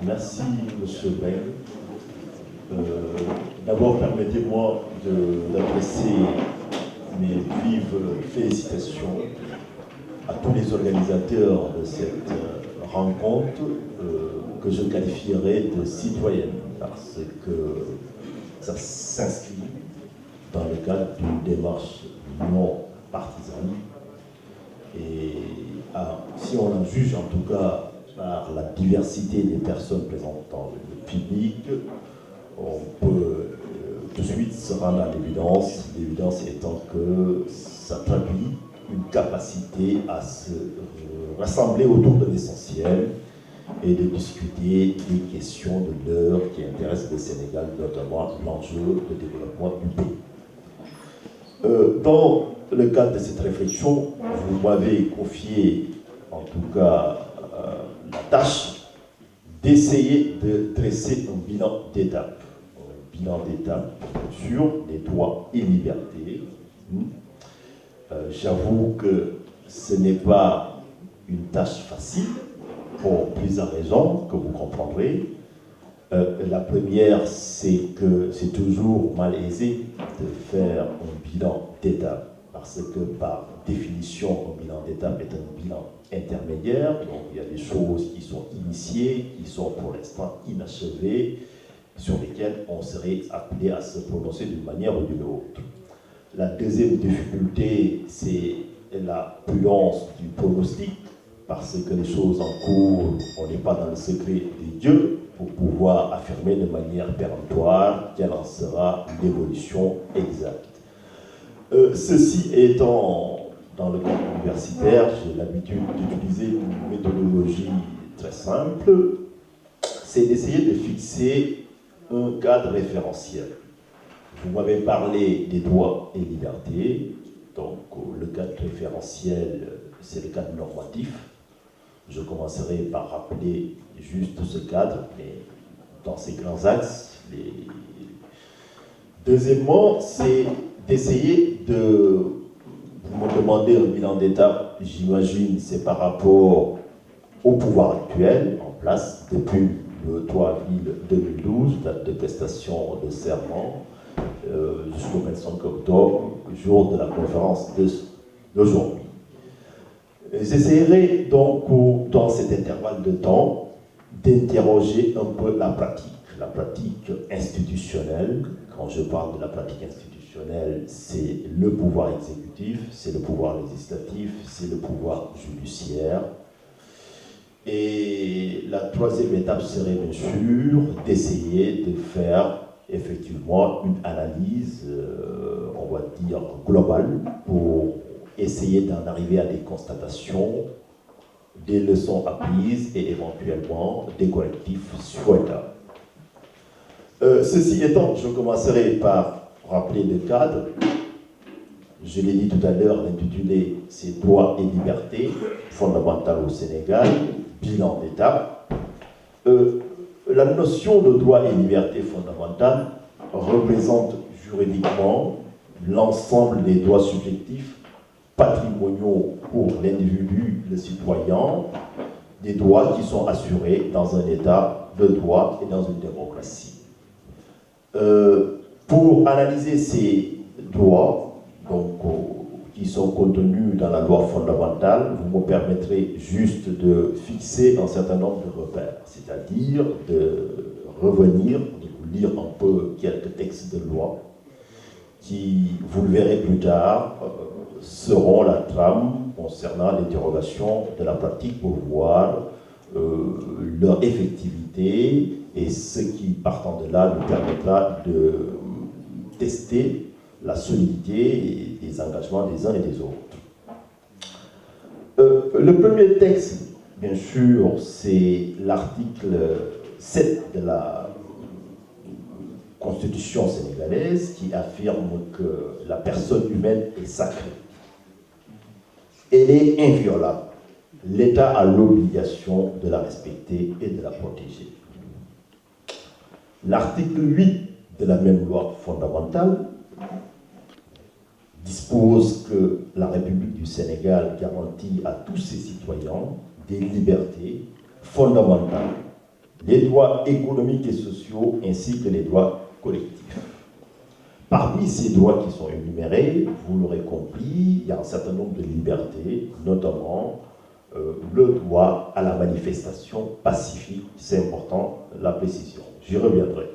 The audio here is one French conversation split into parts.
Merci, Monsieur Beng. D'abord, permettez-moi d'adresser mes vives félicitations à tous les organisateurs de cette rencontre que je qualifierais de citoyenne, parce que ça s'inscrit dans le cadre d'une démarche non partisane. Et si on en juge en tout cas par la diversité des personnes présentes dans le public, on peut tout de suite se rendre à l'évidence, l'évidence étant que ça traduit une capacité à se rassembler autour de l'essentiel et de discuter des questions de l'heure qui intéressent le Sénégal, notamment l'enjeu de développement du pays. Dans le cadre de cette réflexion, vous m'avez confié, en tout cas, la tâche d'essayer de dresser un bilan d'étape. Un bilan d'étape sur les droits et libertés. J'avoue que ce n'est pas une tâche facile, pour plusieurs raisons que vous comprendrez. La première, c'est que c'est toujours malaisé de faire un bilan d'étape, parce que par définition, un bilan d'étape est un bilan intermédiaire, donc il y a des choses qui sont initiées, qui sont pour l'instant inachevées, sur lesquelles on serait appelé à se prononcer d'une manière ou d'une autre. La deuxième difficulté, c'est la prudence du pronostic, parce que les choses en cours, on n'est pas dans le secret des dieux pour pouvoir affirmer de manière péremptoire quelle en sera l'évolution exacte. Ceci étant, dans le cadre universitaire, j'ai l'habitude d'utiliser une méthodologie très simple, c'est d'essayer de fixer un cadre référentiel. Vous m'avez parlé des droits et libertés, donc le cadre référentiel, c'est le cadre normatif. Je commencerai par rappeler juste ce cadre, mais dans ces grands axes. Deuxièmement, c'est d'essayer de... Vous me demandez un bilan d'étape, j'imagine, c'est par rapport au pouvoir actuel en place depuis le 3 avril 2012, date de prestation de serment, jusqu'au 25 octobre, jour de la conférence d'aujourd'hui. J'essaierai donc, dans cet intervalle de temps, d'interroger un peu la pratique institutionnelle. Quand je parle de la pratique institutionnelle, c'est le pouvoir exécutif, c'est le pouvoir législatif, c'est le pouvoir judiciaire. Et la troisième étape serait bien sûr d'essayer de faire effectivement une analyse, on va dire, globale pour essayer d'en arriver à des constatations, des leçons apprises et éventuellement des correctifs souhaitables. Ceci étant, je commencerai par rappeler le cadre. Je l'ai dit tout à l'heure, l'intitulé c'est droits et libertés fondamentales au Sénégal, bilan d'étape. La notion de droits et libertés fondamentales représente juridiquement l'ensemble des droits subjectifs patrimoniaux pour l'individu, le citoyen, des droits qui sont assurés dans un état de droit et dans une démocratie. Pour analyser ces droits, donc, qui sont contenus dans la loi fondamentale, vous me permettrez juste de fixer un certain nombre de repères, c'est-à-dire de revenir, de vous lire un peu quelques textes de loi qui, vous le verrez plus tard, seront la trame concernant l'interrogation de la pratique pour voir leur effectivité et ce qui, partant de là, nous permettra de tester la solidité des engagements des uns et des autres. Le premier texte, bien sûr, c'est l'article 7 de la Constitution sénégalaise qui affirme que la personne humaine est sacrée. Elle est inviolable. L'État a l'obligation de la respecter et de la protéger. L'article 8 de la même loi fondamentale dispose que la République du Sénégal garantit à tous ses citoyens des libertés fondamentales les droits économiques et sociaux ainsi que les droits collectifs. Parmi ces droits qui sont énumérés, vous l'aurez compris, il y a un certain nombre de libertés, notamment le droit à la manifestation pacifique. C'est important, la précision. J'y reviendrai.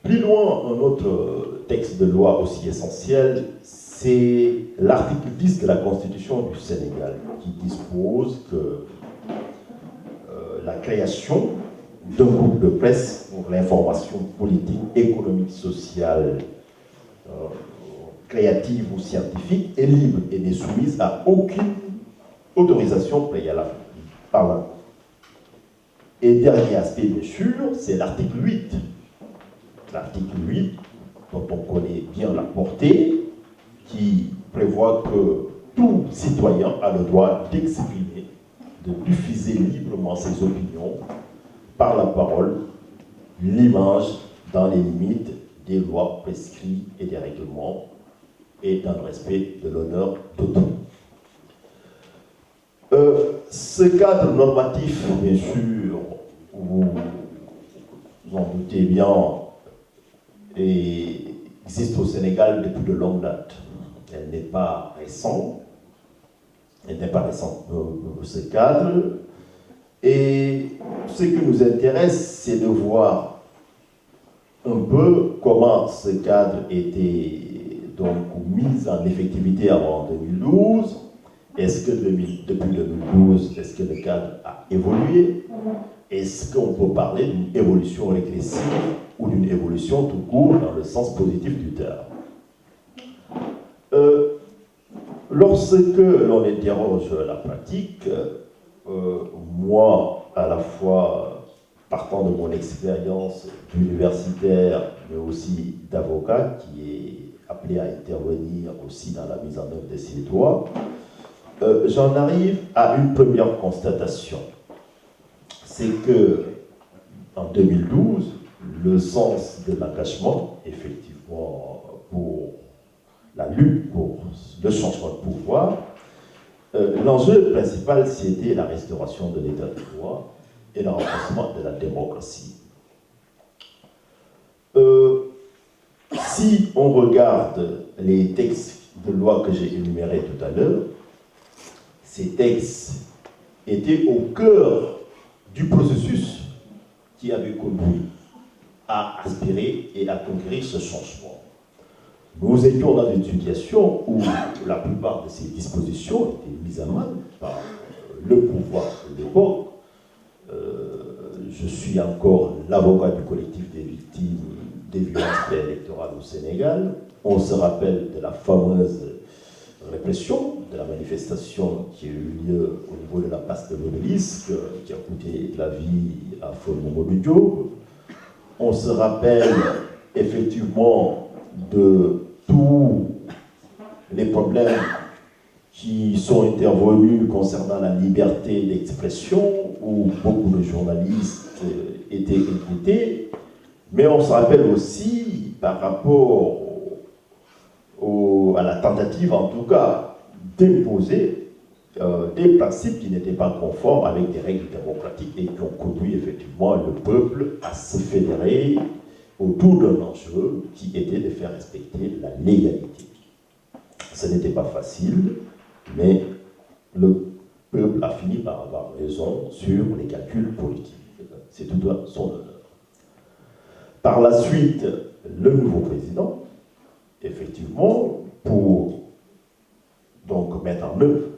Plus loin, un autre texte de loi aussi essentiel, c'est l'article 10 de la Constitution du Sénégal, qui dispose que la création d'un groupe de presse pour l'information politique, économique, sociale, créative ou scientifique est libre et n'est soumise à aucune autorisation préalable par la loi. Et dernier aspect, bien sûr, c'est l'article 8. L'article 8, dont on connaît bien la portée, qui prévoit que tout citoyen a le droit d'exprimer, de diffuser librement ses opinions par la parole, l'image, dans les limites des lois prescrites et des règlements, et dans le respect de l'honneur d'autrui. Ce cadre normatif, bien sûr, vous en doutez bien, existe au Sénégal depuis de longue date. Elle n'est pas récente. Elle n'est pas récente, ce cadre. Et ce qui nous intéresse, c'est de voir un peu comment ce cadre était donc mis en effectivité avant 2012. Est-ce que depuis 2012, est-ce que le cadre a évolué? Est-ce qu'on peut parler d'une évolution régressive ou d'une évolution tout court dans le sens positif du terme? Lorsque l'on interroge la pratique, moi, à la fois partant de mon expérience d'universitaire, mais aussi d'avocat, qui est appelé à intervenir aussi dans la mise en œuvre de ces lois, j'en arrive à une première constatation. C'est que, en 2012, le sens de l'engagement, effectivement, pour la lutte pour le changement de pouvoir, l'enjeu principal, c'était la restauration de l'état de droit et le renforcement de la démocratie. Si on regarde les textes de loi que j'ai énumérés tout à l'heure, ces textes étaient au cœur du processus qui avait conduit à aspirer et à conquérir ce changement. Nous étions dans une situation où la plupart de ces dispositions étaient mises à mal par le pouvoir de l'époque. Je suis encore l'avocat du collectif des victimes des violences préélectorales au Sénégal. On se rappelle de la fameuse répression de la manifestation qui a eu lieu au niveau de la place de l'Obélisque, qui a coûté la vie à Feu Mamadou Diop. On se rappelle effectivement de tous les problèmes qui sont intervenus concernant la liberté d'expression, où beaucoup de journalistes étaient inquiétés, mais on se rappelle aussi par rapport à la tentative, en tout cas, d'imposer des principes qui n'étaient pas conformes avec des règles démocratiques et qui ont conduit effectivement le peuple à se fédérer autour d'un enjeu qui était de faire respecter la légalité. Ce n'était pas facile, mais le peuple a fini par avoir raison sur les calculs politiques. C'est tout à son honneur. Par la suite, le nouveau président, effectivement, pour donc mettre en œuvre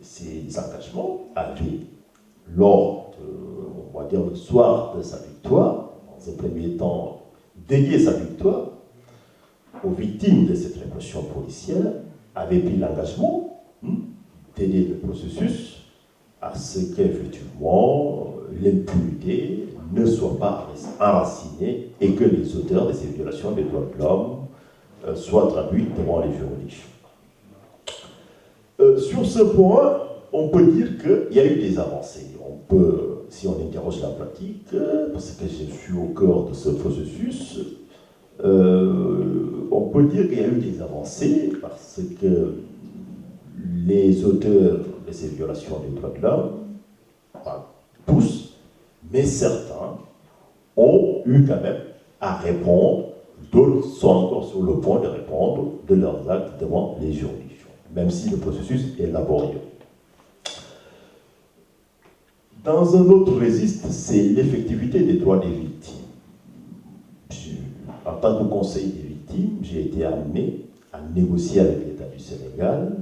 ces engagements, avait, lors de, on va dire, le soir de sa victoire, dans un premier temps, dédié sa victoire aux victimes de cette répression policière, avait pris l'engagement d'aider le processus à ce qu'effectivement l'impunité ne soit pas enracinée et que les auteurs de ces violations des droits de l'homme soient traduits devant les juridictions. Sur ce point, on peut dire qu'il y a eu des avancées. On peut, si on interroge la pratique, parce que je suis au cœur de ce processus, on peut dire qu'il y a eu des avancées parce que les auteurs de ces violations des droits de l'homme, pas tous, Mais certains ont eu quand même à répondre, d'autres sont encore sur le point de répondre de leurs actes devant les juridictions, même si le processus est laborieux. Dans un autre registre, c'est l'effectivité des droits des victimes. En tant que conseiller des victimes, j'ai été amené à négocier avec l'État du Sénégal,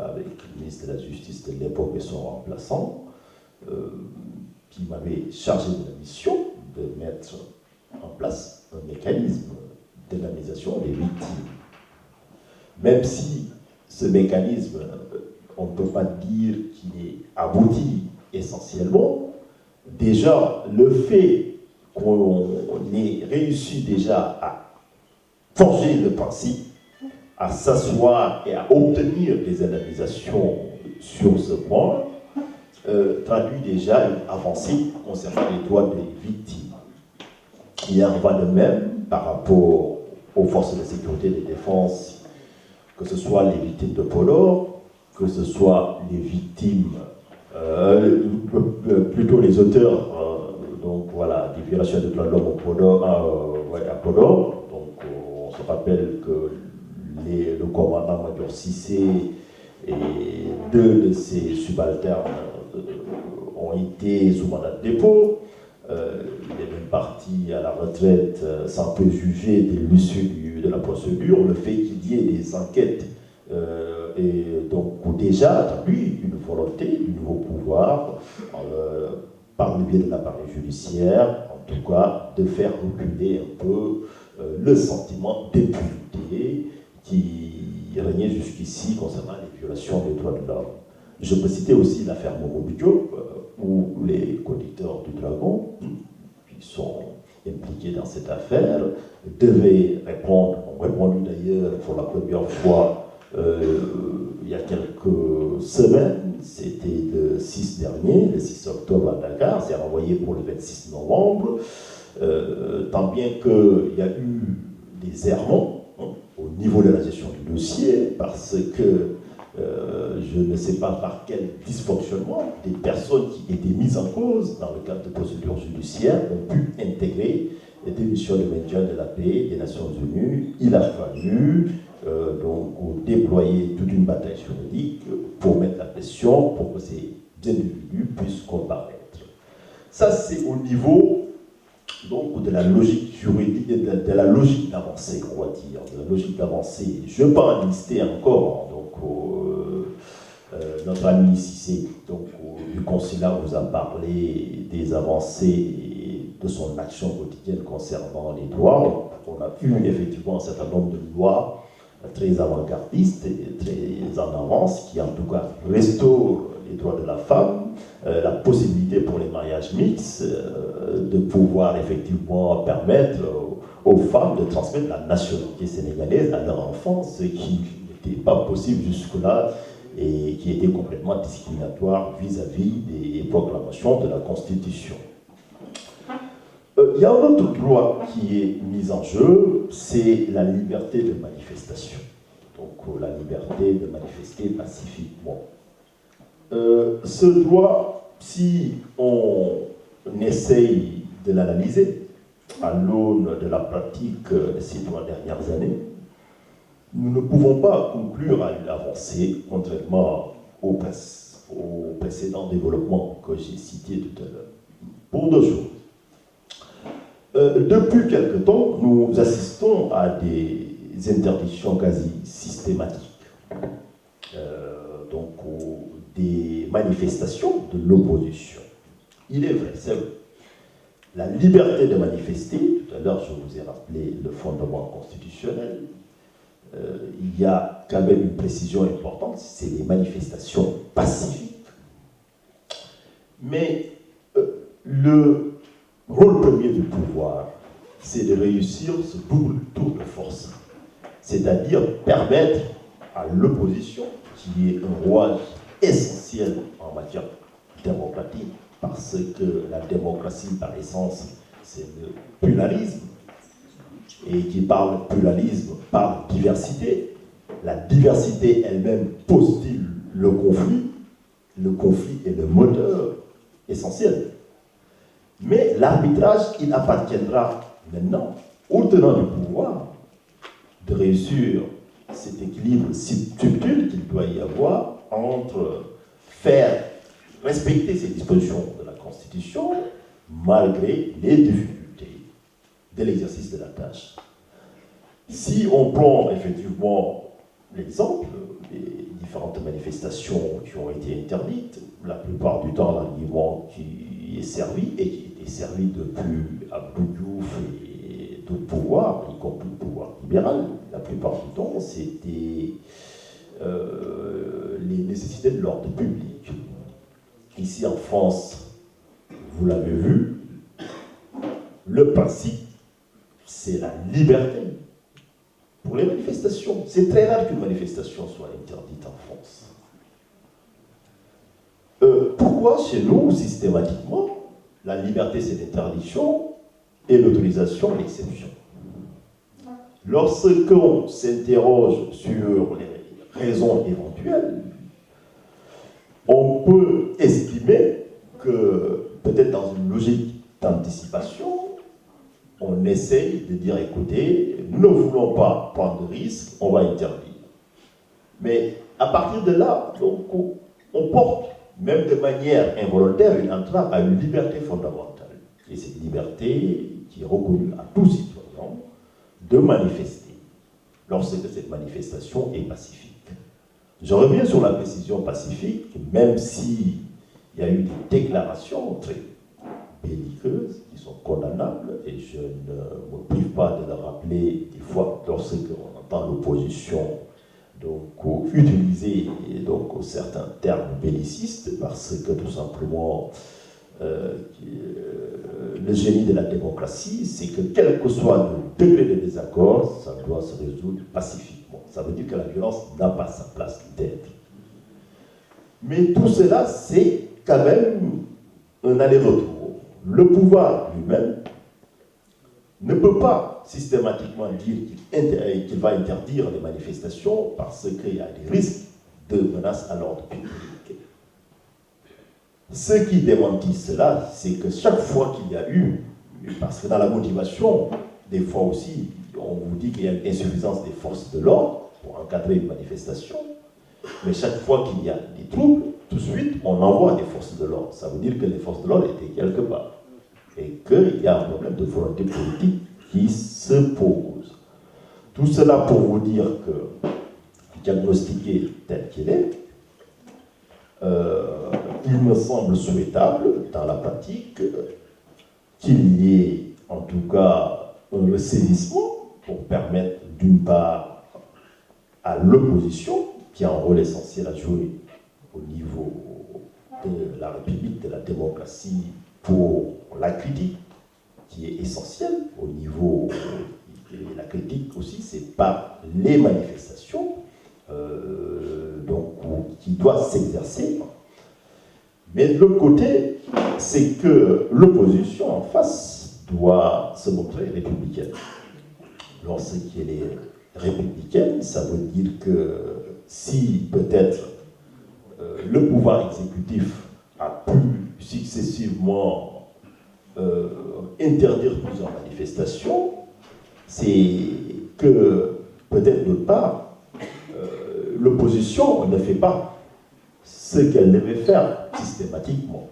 avec le ministre de la Justice de l'époque et son remplaçant, qui m'avait chargé de la mission de mettre en place un mécanisme d'indemnisation des victimes. Même si ce mécanisme, on ne peut pas dire qu'il est abouti essentiellement, déjà le fait qu'on ait réussi déjà à forger le principe, à s'asseoir et à obtenir des indemnisations sur ce point, traduit déjà une avancée concernant les droits des victimes. Il en va de même par rapport aux forces de sécurité et de défense, que ce soit les victimes de Podor, que ce soit les victimes, plutôt les auteurs, donc voilà, des violations des droits de l'homme à Podor. Donc on se rappelle que le commandant Major Cissé et deux de ses subalternes ont été sous mandat de dépôt. Il est même parti à la retraite sans préjuger de l'issue de la procédure. Le fait qu'il y ait des enquêtes et donc déjà, lui, une volonté du nouveau pouvoir, par le biais de l'appareil judiciaire, en tout cas, de faire reculer un peu le sentiment d'impunité qui régnait jusqu'ici concernant les violations des droits de l'homme. Je peux citer aussi l'affaire Momo-Diop, où les conducteurs du Dragon, qui sont impliqués dans cette affaire, devaient répondre, ont répondu d'ailleurs pour la première fois il y a quelques semaines, c'était le 6 dernier, le 6 octobre à Dakar, c'est renvoyé pour le 26 novembre, tant bien qu'il y a eu des errements au niveau de la gestion du dossier, parce que je ne sais pas par quel dysfonctionnement des personnes qui étaient mises en cause dans le cadre de procédures judiciaires ont pu intégrer des missions de maintien de la paix des Nations Unies. Il a fallu donc déployer toute une bataille juridique pour mettre la pression pour que ces individus puissent comparaître. Ça, c'est au niveau donc de la logique juridique, de la logique d'avancée, on va dire, de la logique d'avancée. Je ne vais pas en lister encore, donc notre ami Cissé, donc du consulat, vous a parlé des avancées et de son action quotidienne concernant les droits. On a eu effectivement un certain nombre de lois très avant-gardistes et très en avance, qui en tout cas restaurent les droits de la femme, la possibilité pour les mariages mixtes, de pouvoir effectivement permettre aux femmes de transmettre la nationalité sénégalaise à leur enfant, ce qui n'était pas possible jusque-là et qui était complètement discriminatoire vis-à-vis des proclamations de la Constitution. Il y a un autre droit qui est mis en jeu, c'est la liberté de manifestation. Donc la liberté de manifester pacifiquement. Ce droit, si on essaye de l'analyser à l'aune de la pratique de ces 3 dernières années, nous ne pouvons pas conclure à une avancée, contrairement au précédent développement que j'ai cité tout à l'heure, pour 2 choses. Depuis quelque temps, nous assistons à des interdictions quasi systématiques, donc des manifestations de l'opposition. Il est vrai, c'est vrai. La liberté de manifester, tout à l'heure je vous ai rappelé le fondement constitutionnel, il y a quand même une précision importante, c'est les manifestations pacifiques. Mais le rôle premier du pouvoir, c'est de réussir ce double tour de force, c'est-à-dire permettre à l'opposition, qui est un rouage essentiel en matière démocratique, parce que la démocratie, par essence, c'est le pluralisme, et qui parle pluralisme par diversité. La diversité elle-même postule le conflit est le moteur essentiel. Mais l'arbitrage, il appartiendra maintenant au tenant du pouvoir de réussir cet équilibre subtil qu'il doit y avoir entre faire respecter ces dispositions de la Constitution malgré les difficultés de l'exercice de la tâche. Si on prend effectivement l'exemple des différentes manifestations qui ont été interdites, la plupart du temps l'argument qui est servi et qui était servi depuis Abdou Diouf et d'autres pouvoirs, y compris le pouvoir libéral, la plupart du temps c'était les nécessités de l'ordre public. Ici en France, vous l'avez vu, le principe c'est la liberté. Pour les manifestations, c'est très rare qu'une manifestation soit interdite en France. Pourquoi chez nous, systématiquement, la liberté c'est l'interdiction et l'autorisation l'exception? Lorsqu'on s'interroge sur les raisons éventuelles, on peut estimer que peut-être dans une logique d'anticipation, on essaye de dire, écoutez, nous ne voulons pas prendre de risques, on va interdire. Mais à partir de là, donc, on porte, même de manière involontaire, une entrave à une liberté fondamentale. Et cette liberté qui est reconnue à tout citoyen de manifester, lorsque cette manifestation est pacifique. Je reviens sur la précision pacifique, même s'il y a eu des déclarations très belliqueuses qui sont condamnables, et je ne me prive pas de le rappeler des fois lorsqu'on entend l'opposition donc utiliser donc certains termes bellicistes, parce que tout simplement le génie de la démocratie, c'est que quel que soit le degré de désaccord, ça doit se résoudre pacifiquement. Ça veut dire que la violence n'a pas sa place d'être. Mais tout cela, c'est quand même un aller-retour. Le pouvoir lui-même ne peut pas systématiquement dire qu'il va interdire les manifestations parce qu'il y a des risques de menaces à l'ordre public. Ce qui démentit cela, c'est que chaque fois qu'il y a eu, parce que dans la motivation, des fois aussi, on vous dit qu'il y a une insuffisance des forces de l'ordre pour encadrer une manifestation, mais chaque fois qu'il y a des troubles, tout de suite, on envoie des forces de l'ordre. Ça veut dire que les forces de l'ordre étaient quelque part. Et qu'il y a un problème de volonté politique qui se pose. Tout cela pour vous dire que, diagnostiqué tel qu'il est, il me semble souhaitable, dans la pratique, qu'il y ait en tout cas un ressaisissement pour permettre d'une part à l'opposition, qui a un rôle essentiel à jouer au niveau de la République, de la démocratie, pour la critique, qui est essentielle au niveau de la critique aussi, c'est par les manifestations donc, qui doivent s'exercer. Mais de l'autre côté, c'est que l'opposition en face doit se montrer républicaine. Lorsqu'elle est républicaine, ça veut dire que si peut-être le pouvoir exécutif a pu successivement interdire plusieurs manifestations, c'est que peut-être de part, l'opposition ne fait pas ce qu'elle devait faire systématiquement.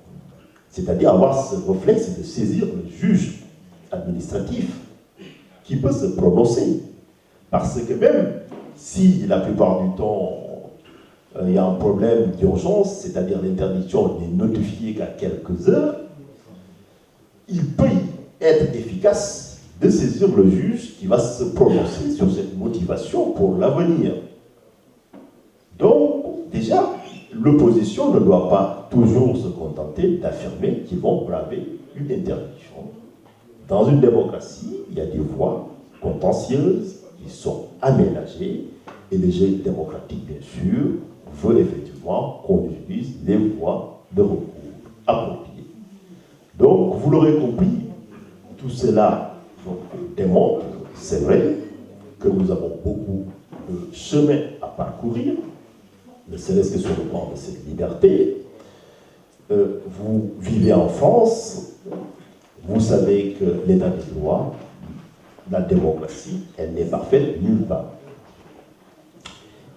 C'est-à-dire avoir ce réflexe de saisir le juge administratif qui peut se prononcer. Parce que même si la plupart du temps il y a un problème d'urgence, c'est-à-dire l'interdiction n'est notifiée qu'à quelques heures, il peut être efficace de saisir le juge qui va se prononcer sur cette motivation pour l'avenir. Donc, déjà, l'opposition ne doit pas toujours se contenter d'affirmer qu'ils vont braver une interdiction. Dans une démocratie, il y a des voies contentieuses qui sont aménagées, et le jeu démocratique, bien sûr, veut effectivement qu'on utilise les voies de recours appropriées. Donc, vous l'aurez compris, tout cela donc, démontre, c'est vrai, que nous avons beaucoup de chemin à parcourir, ne serait-ce que sur le plan de cette liberté. Vous vivez en France, Vous savez que l'état de droit, la démocratie, elle n'est parfaite nulle part.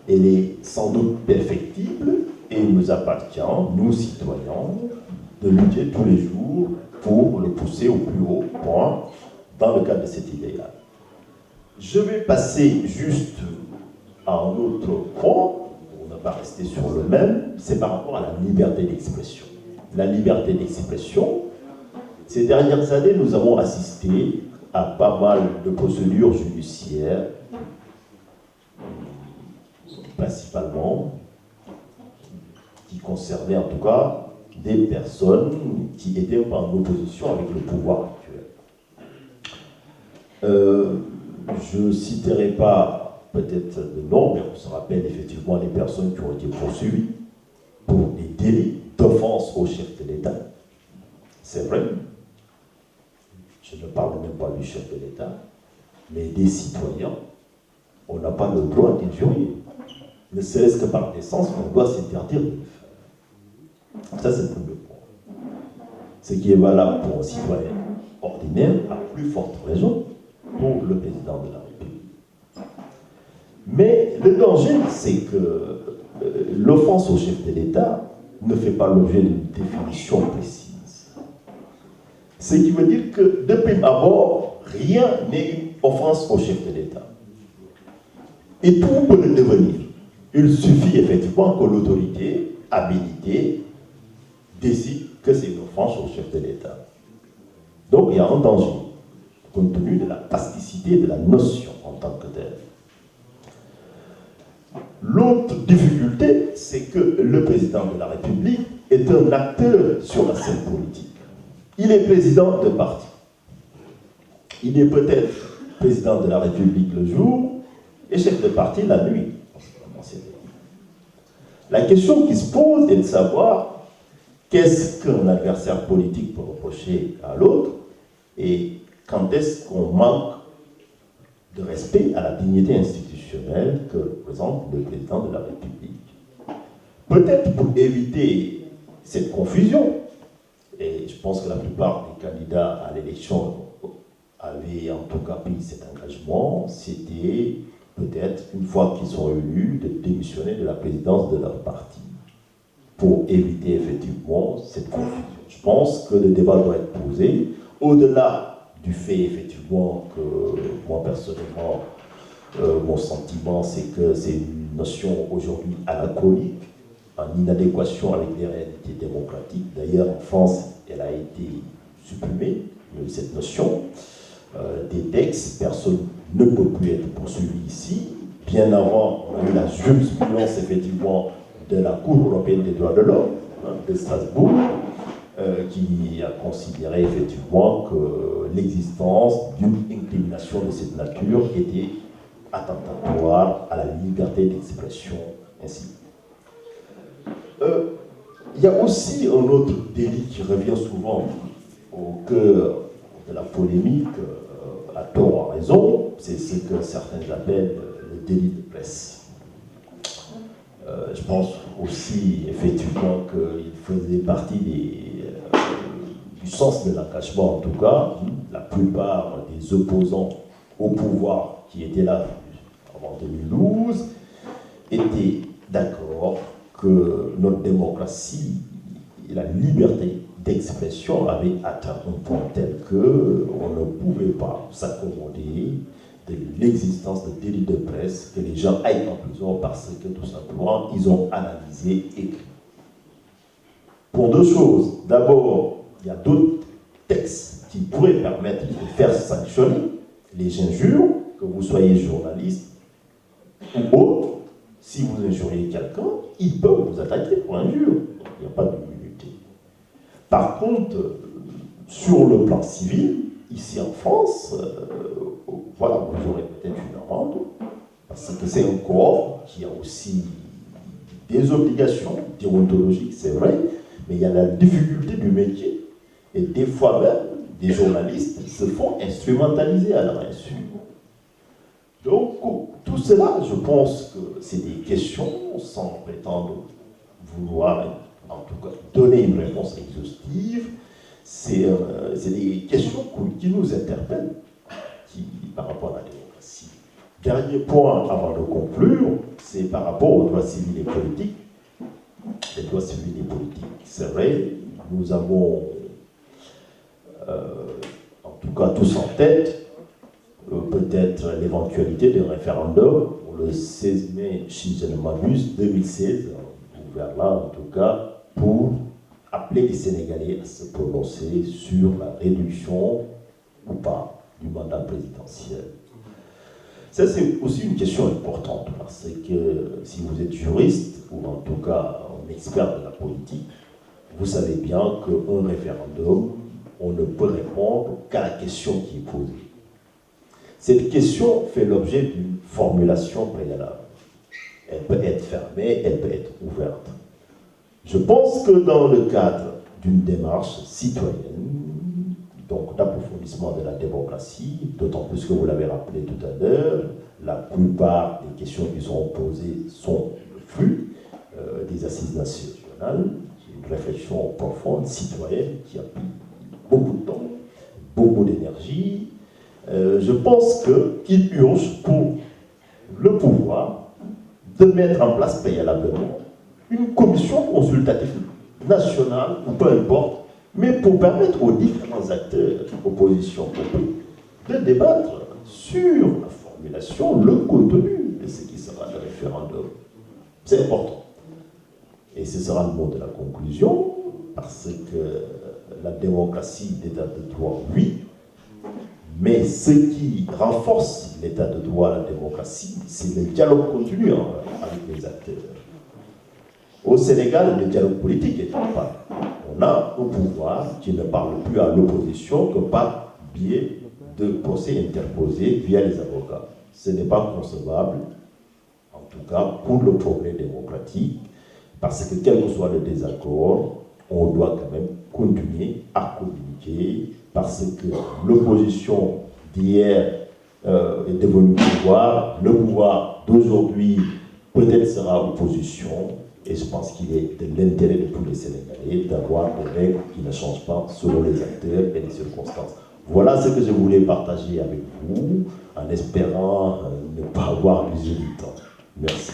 Elle est sans doute perfectible et il nous appartient, nous citoyens, de lutter tous les jours pour le pousser au plus haut point dans le cadre de cet idéal. Je vais passer juste à un autre point, on ne va pas rester sur le même, c'est par rapport à la liberté d'expression. La liberté d'expression, ces dernières années, nous avons assisté à pas mal de procédures judiciaires, principalement, qui concernaient en tout cas des personnes qui étaient en opposition avec le pouvoir actuel. Je ne citerai pas peut-être de nom, mais on se rappelle effectivement les personnes qui ont été poursuivies pour des délits d'offense au chef de l'État. C'est vrai. Je ne parle même pas du chef de l'État, mais des citoyens. On n'a pas le droit d'injurier. Ne serait-ce que par décence, on doit s'interdire de le faire. Ça, c'est le premier point. Ce qui est valable pour un citoyen ordinaire, à plus forte raison, pour le président de la République. Mais le danger, c'est que l'offense au chef de l'État ne fait pas l'objet d'une définition précise. Ce qui veut dire que, de prime abord, rien n'est une offense au chef de l'État. Et tout peut le devenir. Il suffit effectivement que l'autorité habilitée décide que c'est une offense au chef de l'État. Donc il y a un danger, compte tenu de la plasticité de la notion en tant que telle. L'autre difficulté, c'est que le président de la République est un acteur sur la scène politique. Il est président de parti. Il est peut-être président de la République le jour et chef de parti la nuit. La question qui se pose est de savoir qu'est-ce qu'un adversaire politique peut reprocher à l'autre et quand est-ce qu'on manque de respect à la dignité institutionnelle que représente le président de la République. Peut-être pour éviter cette confusion, et je pense que la plupart des candidats à l'élection avaient en tout cas pris cet engagement, c'était peut-être, une fois qu'ils sont élus, de démissionner de la présidence de leur parti pour éviter effectivement cette confusion. Je pense que le débat doit être posé, au-delà du fait effectivement que moi personnellement, mon sentiment c'est que c'est une notion aujourd'hui anachronique, en inadéquation avec les réalités démocratiques. D'ailleurs, en France, elle a été supprimée, cette notion. Des textes, personne ne peut plus être poursuivi ici. Bien avant, on a eu la jurisprudence effectivement de la Cour européenne des droits de l'homme, de Strasbourg, qui a considéré effectivement que l'existence d'une incrimination de cette nature était attentatoire à la liberté d'expression, ainsi. Il y a aussi un autre délit qui revient souvent au cœur de la polémique, à tort ou à raison, c'est ce que certains appellent le délit de presse. Je pense aussi effectivement qu'il faisait partie du sens de l'engagement, en tout cas. La plupart des opposants au pouvoir qui étaient là avant 2012 étaient d'accord que notre démocratie et la liberté d'expression avait atteint un point tel qu'on ne pouvait pas s'accommoder de l'existence de délits de presse, que les gens aillent en prison parce que tout simplement ils ont analysé et écrit. Pour deux choses. D'abord, il y a d'autres textes qui pourraient permettre de faire sanctionner les injures, que vous soyez journaliste ou autre. Si vous injuriez quelqu'un, il peut vous attaquer pour injure. Il n'y a pas d'immunité. Par contre, sur le plan civil, ici en France, voilà, vous aurez peut-être une amende, parce que c'est un corps qui a aussi des obligations déontologiques, c'est vrai, mais il y a la difficulté du métier. Et des fois même, des journalistes se font instrumentaliser à leur insu. Donc, tout cela, je pense que c'est des questions, sans prétendre vouloir, en tout cas, donner une réponse exhaustive. C'est des questions qui nous interpellent par rapport à la démocratie. Dernier point avant de conclure, c'est par rapport aux droits civils et politiques. Les droits civils et politiques, c'est vrai, nous avons en tout cas tous en tête peut-être l'éventualité d'un référendum pour le 16 mai, si je ne m'abuse, 2016, ouvert là en tout cas, pour appeler les Sénégalais à se prononcer sur la réduction ou pas du mandat présidentiel. Ça, c'est aussi une question importante, parce que si vous êtes juriste, ou en tout cas un expert de la politique, vous savez bien qu'un référendum, on ne peut répondre qu'à la question qui est posée. Cette question fait l'objet d'une formulation préalable. Elle peut être fermée, elle peut être ouverte. Je pense que dans le cadre d'une démarche citoyenne, donc d'approfondissement de la démocratie, d'autant plus que vous l'avez rappelé tout à l'heure, la plupart des questions qui sont posées sont le flux des assises nationales, une réflexion profonde, citoyenne, qui a pris beaucoup de temps, beaucoup d'énergie. Je pense qu'il urge pour le pouvoir de mettre en place préalablement une commission consultative nationale, ou peu importe, mais pour permettre aux différents acteurs, opposition compris, de débattre sur la formulation, le contenu de ce qui sera le référendum. C'est important. Et ce sera le mot de la conclusion, parce que la démocratie, l'état de droit, oui, mais ce qui renforce l'état de droit, la démocratie, c'est le dialogue continu avec les acteurs. Au Sénégal, le dialogue politique est en panne. On a un pouvoir qui ne parle plus à l'opposition que par biais de procès interposés via les avocats. Ce n'est pas concevable, en tout cas pour le progrès démocratique, parce que quel que soit le désaccord, on doit quand même continuer à communiquer, parce que l'opposition d'hier est devenue pouvoir, le pouvoir d'aujourd'hui peut-être sera opposition, et je pense qu'il est de l'intérêt de tous les Sénégalais d'avoir des règles qui ne changent pas selon les acteurs et les circonstances. Voilà ce que je voulais partager avec vous, en espérant ne pas avoir usé du temps. Merci.